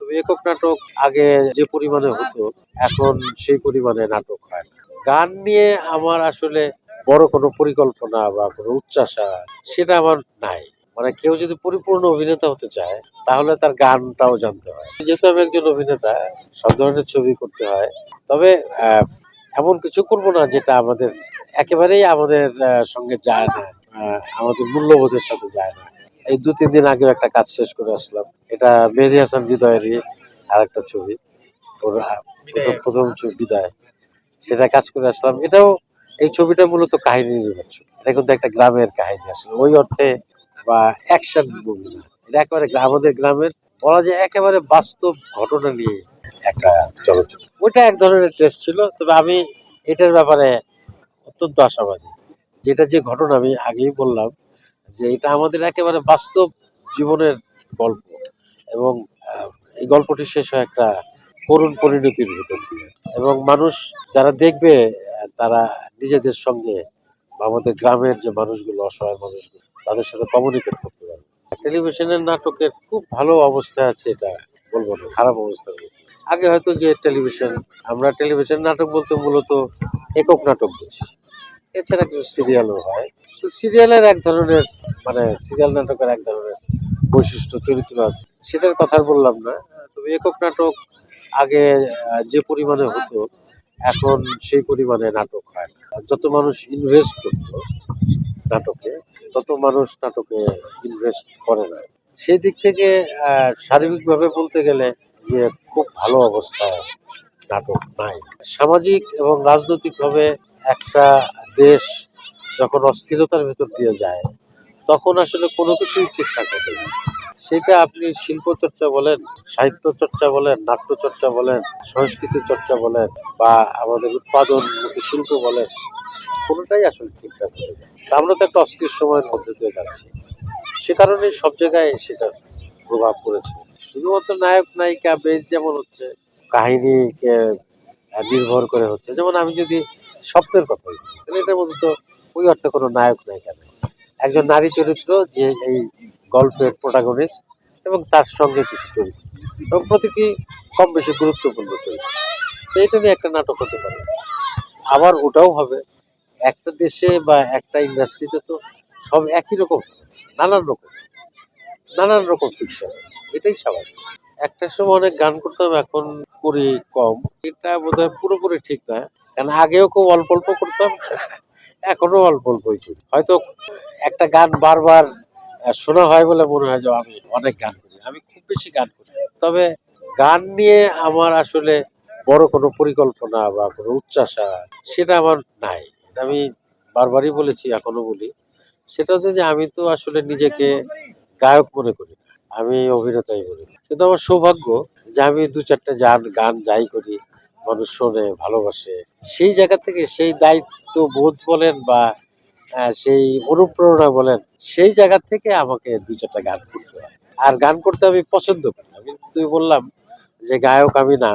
তবে একক নাটক আগে যে পরিমাণে হতো এখন সেই পরিমাণে নাটক হয় না। গান নিয়ে আমার আসলে বড় কোনো পরিকল্পনা বা কোনো উচ্চাশা সেটা আমার নাই। মানে কেউ যদি পরিপূর্ণ অভিনেতা হতে চায় তাহলে তার গানটাও জানতে হয়। যেহেতু আমি একজন অভিনেতা, সব ধরনের ছবি করতে হয়। তবে এমন কিছু করব না যেটা একেবারেই আমাদের সঙ্গে যায় না। আমাদের মূল্যবোধের সাথে যায় না। এই ২-৩ দিন আগেও একটা কাজ শেষ করে আসলাম। এটা মেহেদী হাসান হৃদয়েরই আরেকটা ছবি। ওর প্রথম ছবি 'বিদায়'। সেটা কাজ করে আসলাম। এই ছবিটা মূলত কাহিনী নির্ভর ছবি। এটা কিন্তু একটা গ্রামের কাহিনী আসলে। ওই অর্থে বা অ্যাকশন মুভি না। এটা একেবারে আমাদের গ্রামের বলা যায় একেবারে বাস্তব ঘটনা নিয়ে একটা চলচ্চিত্র। ওইটা এক ধরনের টেস্ট ছিল। তবে আমি এটার ব্যাপারে অত্যন্ত আশাবাদী। যেটা যে ঘটনা আমি আগেই বললাম যে এটা আমাদের একেবারে বাস্তব জীবনের গল্প এবং এই গল্পটি শেষ হয় একটা করুণ পরিণতির ভিতর দিয়ে এবং মানুষ যারা দেখবে তারা নিজেদের সঙ্গে বা আমাদের গ্রামের যে মানুষগুলো অসহায় মানুষগুলো তাদের সাথে কমিউনিকেট করতে পারবে। টেলিভিশনের নাটকের খুব ভালো অবস্থায় আছে এটা বলবো না, খারাপ অবস্থার মধ্যে। আগে হয়তো যে আমরা টেলিভিশন নাটক বলতে মূলত একক নাটক বুঝি। এছাড়া কিছু সিরিয়ালও হয়। তো সিরিয়ালের এক ধরনের সিরিয়াল নাটকের এক ধরনের বৈশিষ্ট্য চরিত্র আছে। সেটার কথা আর বললাম না। তবে একক নাটক আগে যে পরিমাণে হতো এখন সেই পরিমাণে নাটক হয় না। যত মানুষ ইনভেস্ট করতো নাটকে তত মানুষ নাটকে ইনভেস্ট করে না। সেই দিক থেকে সার্বিকভাবে বলতে গেলে যে খুব ভালো অবস্থায় নাটক নাই। সামাজিক এবং রাজনৈতিকভাবে একটা দেশ যখন অস্থিরতার ভেতর দিয়ে যায় তখন আসলে কোনো কিছুই ঠিকঠাক হতে না। সেটা আপনি শিল্প চর্চা বলেন, সাহিত্য চর্চা বলেন, নাট্য চর্চা বলেন, সংস্কৃতি চর্চা বলেন বা আমাদের উৎপাদনমুখী শিল্প বলেন, কোনোটাই আসলে ঠিকঠাক হতে যায় না। আমরা তো একটা অস্থির সময়ের মধ্যে দিয়ে যাচ্ছি। সে কারণেই সব জায়গায় সেটার প্রভাব পড়েছে। শুধুমাত্র নায়ক নায়িকা বেশ যেমন হচ্ছে, কাহিনীকে নির্ভর করে হচ্ছে। যেমন আমি যদি স্বপ্নের কথা বলি তাহলে এটার মধ্যে তো ওই অর্থে কোনো নায়ক নায়িকা নেই। একজন নারী চরিত্র যে এই গল্পের প্রোটাগনিস্ট এবং তার সঙ্গে কিছু চরিত্র এবং প্রতিটি কম বেশি গুরুত্বপূর্ণ চরিত্র। তো এটা নিয়ে একটা নাটক হতে পারে। আবার ওটাও হবে একটা দেশে বা একটা ইন্ডাস্ট্রিতে তো সব একই রকম, নানান রকম নানান রকম ফিকশন, এটাই স্বাভাবিক। একটা সময় অনেক গান করতাম, এখন করি কম। এটা বোধহয় পুরোপুরি ঠিক না, কারণ আগেও খুব অল্প অল্প করতাম, এখনো অল্প অল্পই করি। হয়তো একটা গান বারবার শোনা হয় বলে মনে হয় যে আমি অনেক গান করি। আমি খুব বেশি গান করি, তবে গান নিয়ে আমার আসলে বড় কোনো পরিকল্পনা বা কোনো উচ্চাশা সেটা আমার নাই। এটা আমি বারবারই বলেছি, এখনো বলি। সেটা হচ্ছে যে আমি তো আসলে নিজেকে গায়ক মনে করি না, আমি অভিনেতাই মনে করি। কিন্তু আমার সৌভাগ্য যে আমি ২-৪টা গান যাই করি মানুষ শোনে, ভালোবাসে। সেই জায়গা থেকে সেই দায়িত্ব বোধ বলেন বা সেই অনুপ্রেরণা বলেন, সেই জায়গা থেকে আমাকে ২-৪টা গান করতে হয়। আর গান করতে আমি পছন্দ করি। তুমি বললাম যে গায়ক আমি না,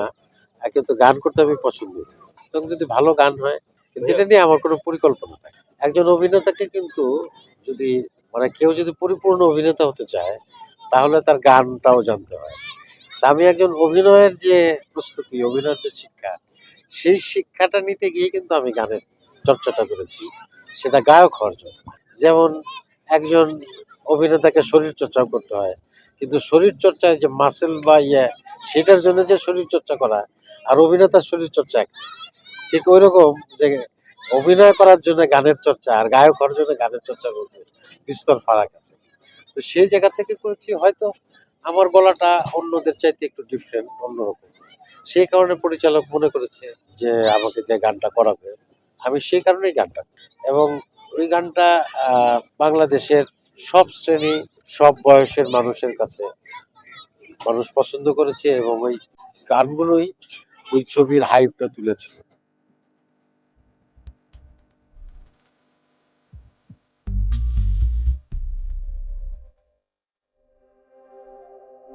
কিন্তু গান করতে আমি পছন্দ করি। সুতরাং যদি ভালো গান হয়, কিন্তু এটা নিয়ে আমার কোনো পরিকল্পনা থাকে। একজন অভিনেতাকে কিন্তু যদি কেউ যদি পরিপূর্ণ অভিনেতা হতে চায় তাহলে তার গানটাও জানতে হয়। তা আমি একজন অভিনয়ের যে প্রস্তুতি, অভিনয়ের যে শিক্ষা, সেই শিক্ষাটা নিতে গিয়ে কিন্তু আমি গানের চর্চাটা করেছি, সেটা গায়ক হওয়ার জন্য। যেমন একজন অভিনেতাকে শরীর চর্চাও করতে হয়, কিন্তু শরীর চর্চায় যে মাসেল বা সেটার জন্য যে শরীর চর্চা করা আর অভিনেতার শরীর চর্চা এক না। ঠিক ওইরকম যে অভিনয় করার জন্য গানের চর্চা আর গায়ক হওয়ার জন্য গানের চর্চার মধ্যে বিস্তর ফারাক আছে। তো সেই জায়গা থেকে করেছি, হয়তো আমার গলাটা অন্যদের চাইতে একটু ডিফারেন্ট, অন্যরকম। সেই কারণে পরিচালক মনে করেছে যে আমাকে দিয়ে গানটা করাবে। আমি সেই কারণেই গানটা করি। এবং ওই গানটা বাংলাদেশের সব শ্রেণী, সব বয়সের মানুষের কাছে মানুষ পছন্দ করেছে এবং ওই গানগুলোই ওই ছবির হাইপটা তুলেছিল।